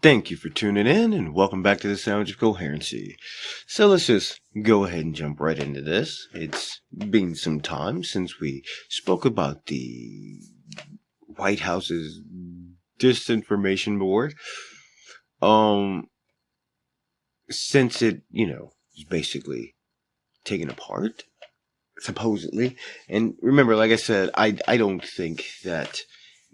Thank you for tuning in and welcome back to the Sounds of Coherency. So let's just go ahead and jump right into this. It's been some time since we spoke about the White House's disinformation board. Since it, is basically taken apart, supposedly. And remember, like I said, I don't think that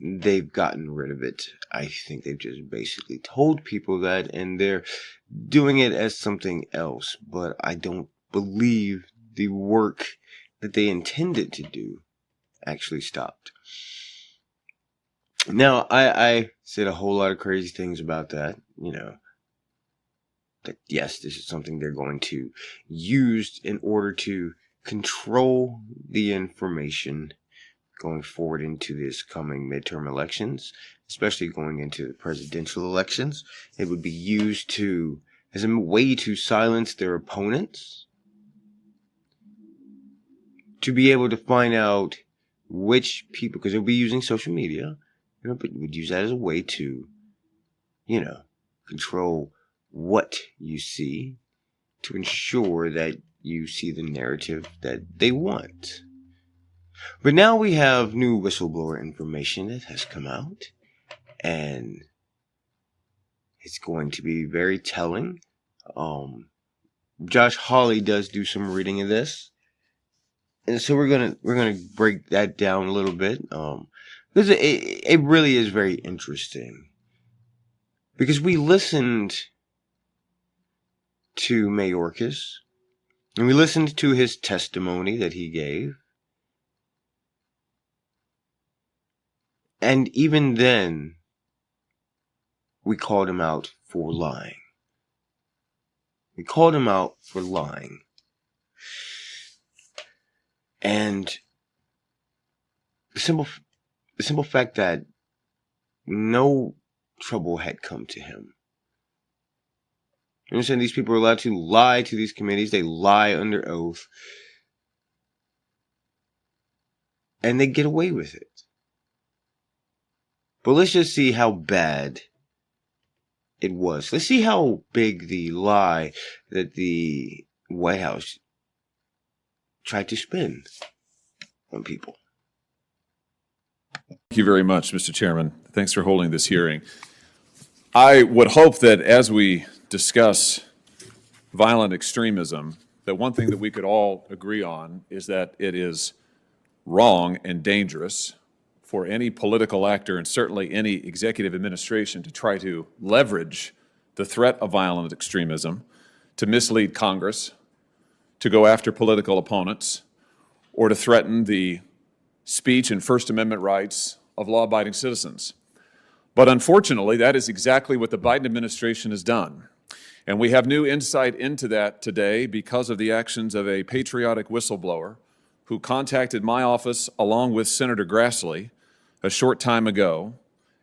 they've gotten rid of it. I think they've just basically told people that, and they're doing it as something else. But I don't believe the work that they intended to do actually stopped. Now, I said a whole lot of crazy things about that, that yes, this is something they're going to use in order to control the information going forward into this coming midterm elections, especially going into the presidential elections. It would be used as a way to silence their opponents, to be able to find out which people, because they'll be using social media, but you would use that as a way to, control what you see, to ensure that you see the narrative that they want. But now we have new whistleblower information that has come out, and it's going to be very telling. Josh Hawley does do some reading of this, and so we're gonna break that down a little bit, because it really is very interesting. Because we listened to Mayorkis, and we listened to his testimony that he gave. And even then, we called him out for lying. We called him out for lying. And the simple fact that no trouble had come to him. You understand, these people are allowed to lie to these committees. They lie under oath. And they get away with it. But let's just see how bad it was. Let's see how big the lie that the White House tried to spin on people. Thank you very much, Mr. Chairman. Thanks for holding this hearing. I would hope that as we discuss violent extremism, that one thing that we could all agree on is that it is wrong and dangerous for any political actor and certainly any executive administration to try to leverage the threat of violent extremism to mislead Congress, to go after political opponents, or to threaten the speech and First Amendment rights of law-abiding citizens. But unfortunately, that is exactly what the Biden administration has done. And we have new insight into that today because of the actions of a patriotic whistleblower who contacted my office along with Senator Grassley a short time ago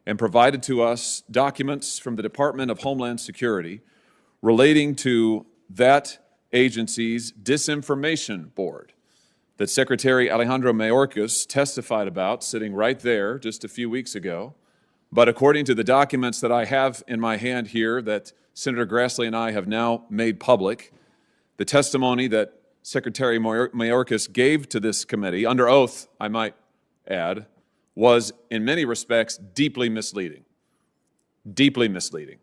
and provided to us documents from the Department of Homeland Security relating to that agency's disinformation board that Secretary Alejandro Mayorkis testified about sitting right there just a few weeks ago. But according to the documents that I have in my hand here that Senator Grassley and I have now made public, the testimony that Secretary Mayorkis gave to this committee, under oath, I might add, was in many respects deeply misleading. Deeply misleading.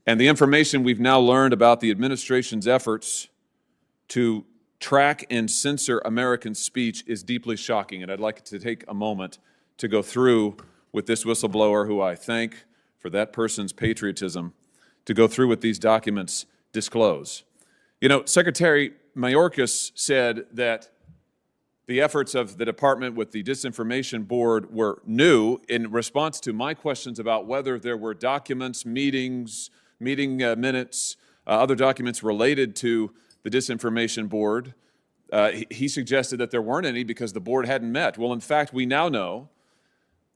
And the information we've now learned about the administration's efforts to track and censor American speech is deeply shocking. And I'd like to take a moment to go through with this whistleblower, who I thank for that person's patriotism, to go through what these documents disclose. Secretary Mayorkis said that the efforts of the department with the disinformation board were new in response to my questions about whether there were documents, meeting minutes, other documents related to the disinformation board. He suggested that there weren't any because the board hadn't met. Well, in fact, we now know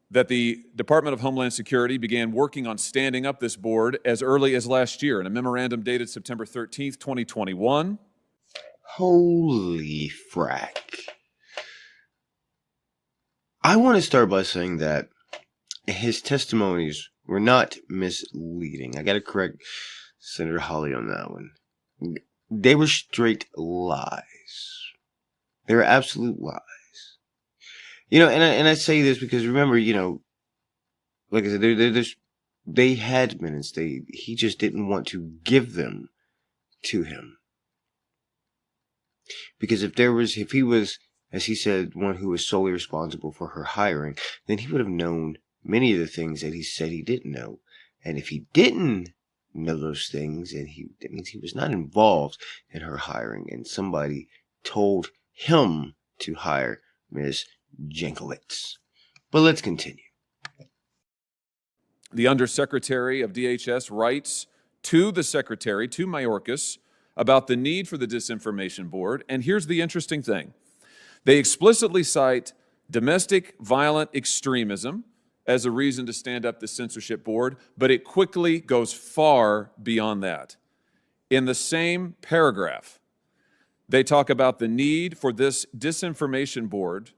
that the Department of Homeland Security began working on standing up this board as early as last year in a memorandum dated September 13th, 2021. Holy frack. I want to start by saying that his testimonies were not misleading. I got to correct Senator Hawley on that one. They were straight lies. They were absolute lies. And I say this because remember, like I said, they had minutes. He just didn't want to give them to him. Because if he was, as he said, one who was solely responsible for her hiring, then he would have known many of the things that he said he didn't know. And if he didn't know those things, that means he was not involved in her hiring, and somebody told him to hire Ms. Jankowicz. But let's continue. The Undersecretary of DHS writes to the Secretary, to Mayorkis, about the need for the Disinformation Board. And here's the interesting thing. They explicitly cite domestic violent extremism as a reason to stand up the censorship board, but it quickly goes far beyond that. In the same paragraph, they talk about the need for this disinformation board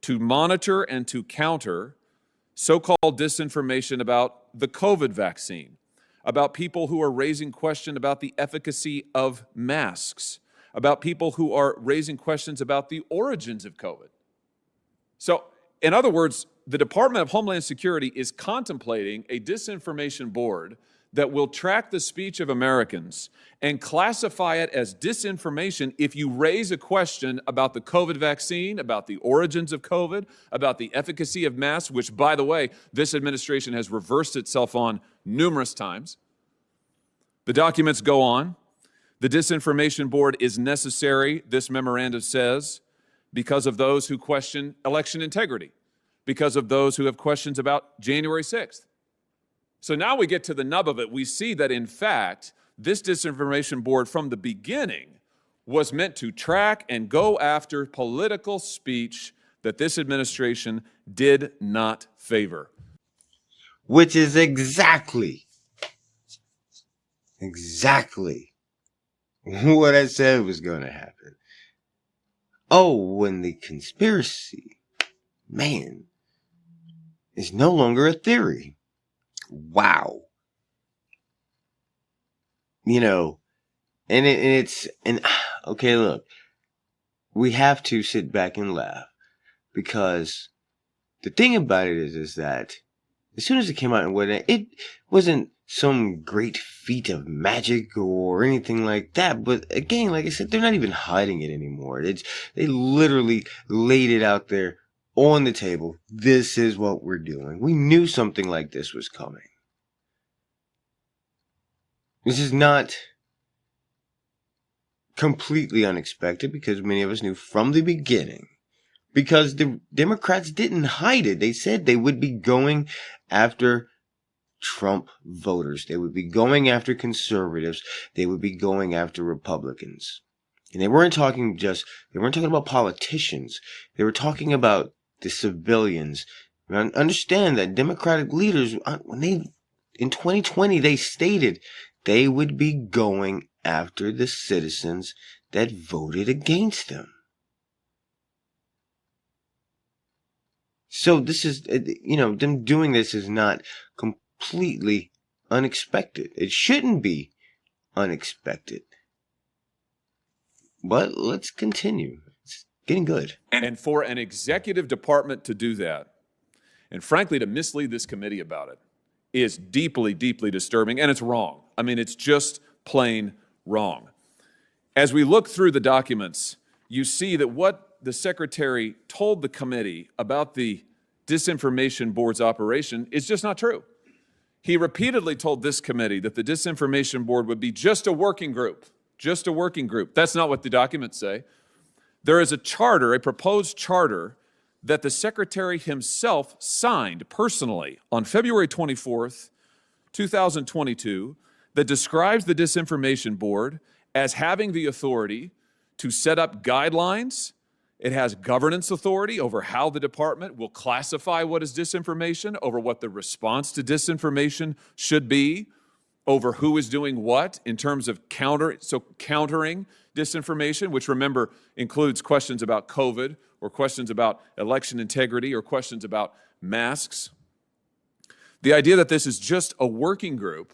to monitor and to counter so-called disinformation about the COVID vaccine, about people who are raising question about the efficacy of masks, about people who are raising questions about the origins of COVID. So, in other words, the Department of Homeland Security is contemplating a disinformation board that will track the speech of Americans and classify it as disinformation if you raise a question about the COVID vaccine, about the origins of COVID, about the efficacy of masks, which, by the way, this administration has reversed itself on numerous times. The documents go on. The disinformation board is necessary, this memorandum says, because of those who question election integrity, because of those who have questions about January 6th. So now we get to the nub of it. We see that, in fact, this disinformation board from the beginning was meant to track and go after political speech that this administration did not favor. Which is exactly what I said was going to happen. Oh, when the conspiracy, man, is no longer a theory. Wow. Okay, look, we have to sit back and laugh, because the thing about it is that as soon as it came out and whatnot, it wasn't some great feat of magic or anything like that. But again, like I said, they're not even hiding it anymore. They literally laid it out there on the table. This is what we're doing. We knew something like this was coming. This is not completely unexpected, because many of us knew from the beginning. Because the Democrats didn't hide it. They said they would be going after Trump voters. They would be going after conservatives. They would be going after Republicans. And they weren't talking about politicians. They were talking about the civilians. Understand that Democratic leaders, in 2020, they stated they would be going after the citizens that voted against them. So this is, them doing this is not completely unexpected. It shouldn't be unexpected. But let's continue. It's getting good. And for an executive department to do that, and frankly to mislead this committee about it, is deeply, deeply disturbing, and it's wrong. I mean, it's just plain wrong. As we look through the documents, you see that what the secretary told the committee about the disinformation board's operation is just not true. He repeatedly told this committee that the disinformation board would be just a working group. Just a working group. That's not what the documents say. There is a charter, a proposed charter, that the secretary himself signed personally on February 24th, 2022, that describes the disinformation board as having the authority to set up guidelines. It has governance authority over how the department will classify what is disinformation, over what the response to disinformation should be, over who is doing what in terms of countering disinformation, which, remember, includes questions about COVID or questions about election integrity or questions about masks. The idea that this is just a working group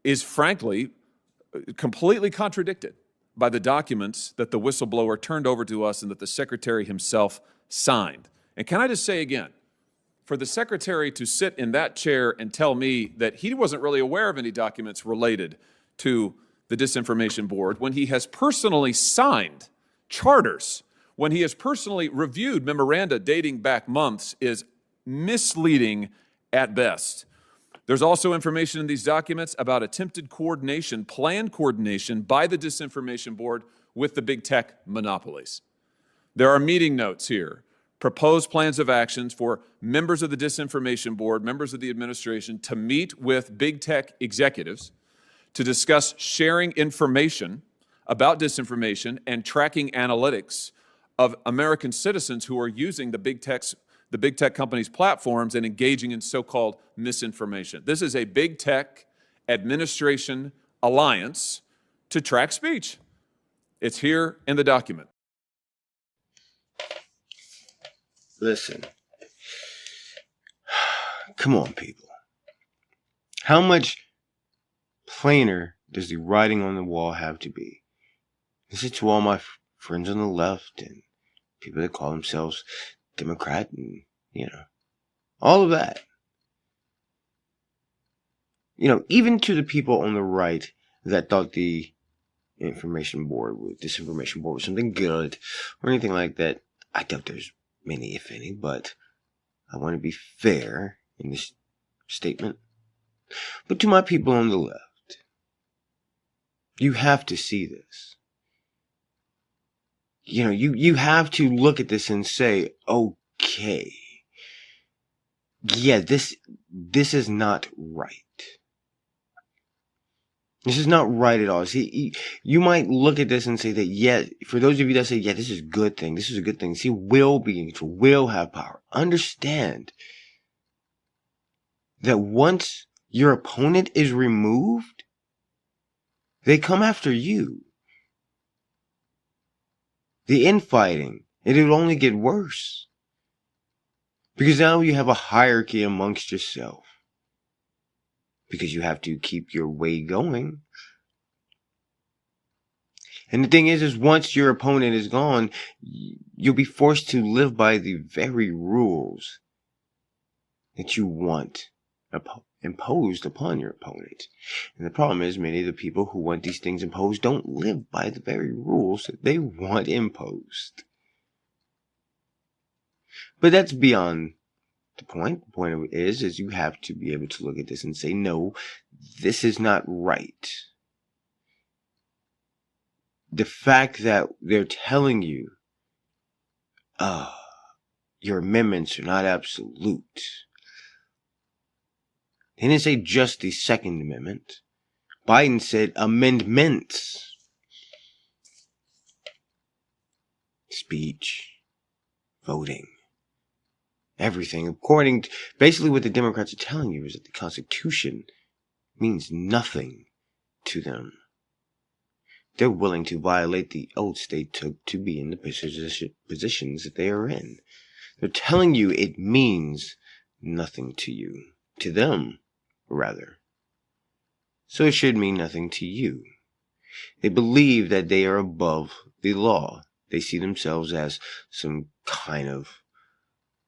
is frankly completely contradicted by the documents that the whistleblower turned over to us and that the secretary himself signed. And can I just say again, for the secretary to sit in that chair and tell me that he wasn't really aware of any documents related to the Disinformation Board when he has personally signed charters, when he has personally reviewed memoranda dating back months, is misleading at best. There's also information in these documents about attempted coordination, planned coordination by the Disinformation Board with the big tech monopolies. There are meeting notes here, proposed plans of actions for members of the Disinformation Board, members of the administration, to meet with big tech executives to discuss sharing information about disinformation and tracking analytics of American citizens who are using the big tech companies' platforms and engaging in so-called misinformation. This is a big tech administration alliance to track speech. It's here in the document. Listen, come on, people. How much plainer does the writing on the wall have to be? This is to all my friends on the left and people that call themselves Democrat and, all of that. Even to the people on the right that thought the Disinformation Board was something good or anything like that. I doubt there's many, if any, but I want to be fair in this statement. But to my people on the left, you have to see this. You have to look at this and say, okay, yeah, this is not right. This is not right at all. See, you might look at this and say that, yeah, for those of you that say, yeah, this is a good thing. This is a good thing. See, will be in control, will have power. Understand that once your opponent is removed, they come after you. The infighting, it will only get worse. Because now you have a hierarchy amongst yourself. Because you have to keep your way going. And the thing is once your opponent is gone, you'll be forced to live by the very rules that you want imposed upon your opponent. And the problem is many of the people who want these things imposed don't live by the very rules that they want imposed. But that's beyond the point. The point of it is you have to be able to look at this and say, no, this is not right. The fact that they're telling you, your amendments are not absolute. They didn't say just the Second Amendment. Biden said amendments. Speech, voting, everything. According to, basically what the Democrats are telling you is that the Constitution means nothing to them. They're willing to violate the oaths they took to be in the positions that they are in. They're telling you it means nothing to you. To them, rather. So it should mean nothing to you. They believe that they are above the law. They see themselves as some kind of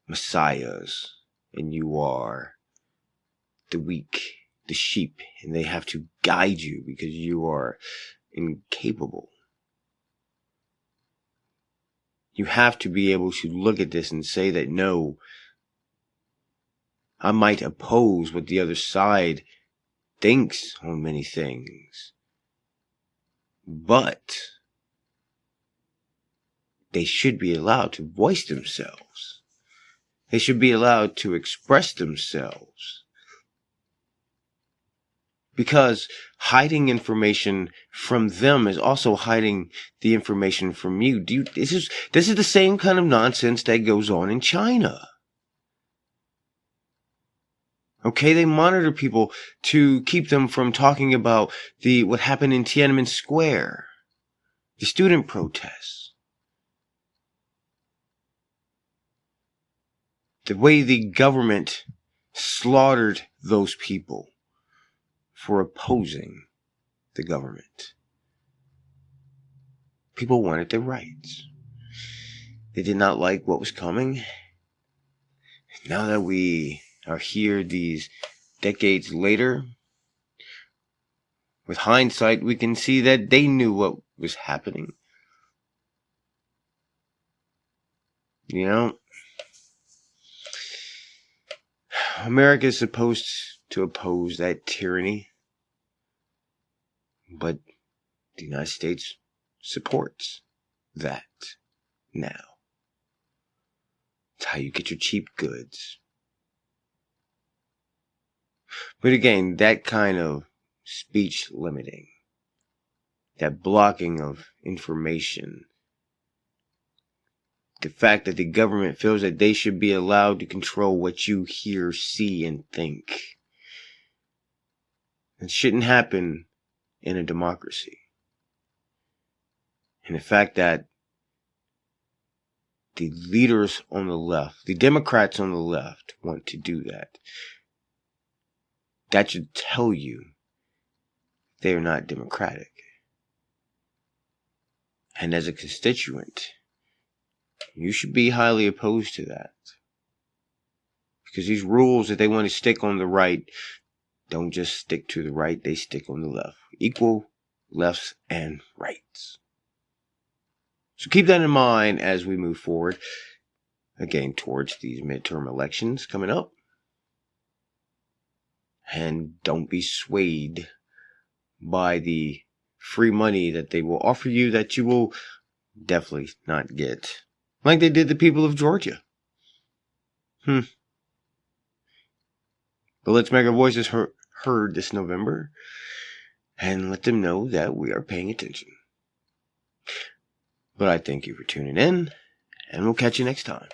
messiahs, and you are the weak, the sheep, and they have to guide you because you are incapable. You have to be able to look at this and say that, no, I might oppose what the other side thinks on many things, but they should be allowed to voice themselves. They should be allowed to express themselves. Because hiding information from them is also hiding the information from you. This is the same kind of nonsense that goes on in China. Okay, they monitor people to keep them from talking about what happened in Tiananmen Square, the student protests, the way the government slaughtered those people for opposing the government. People wanted their rights. They did not like what was coming. Now that we are here these decades later, with hindsight, we can see that they knew what was happening. You know, America is supposed to oppose that tyranny, but the United States supports that now. It's how you get your cheap goods. But again, that kind of speech limiting, that blocking of information, the fact that the government feels that they should be allowed to control what you hear, see, and think, it shouldn't happen in a democracy. And the fact that the leaders on the left, the Democrats on the left, want to do that, that should tell you they are not democratic. And as a constituent, you should be highly opposed to that. Because these rules that they want to stick on the right don't just stick to the right, they stick on the left. Equal lefts and rights. So keep that in mind as we move forward, again, towards these midterm elections coming up. And don't be swayed by the free money that they will offer you that you will definitely not get. Like they did the people of Georgia. But let's make our voices heard this November and let them know that we are paying attention. But I thank you for tuning in, and we'll catch you next time.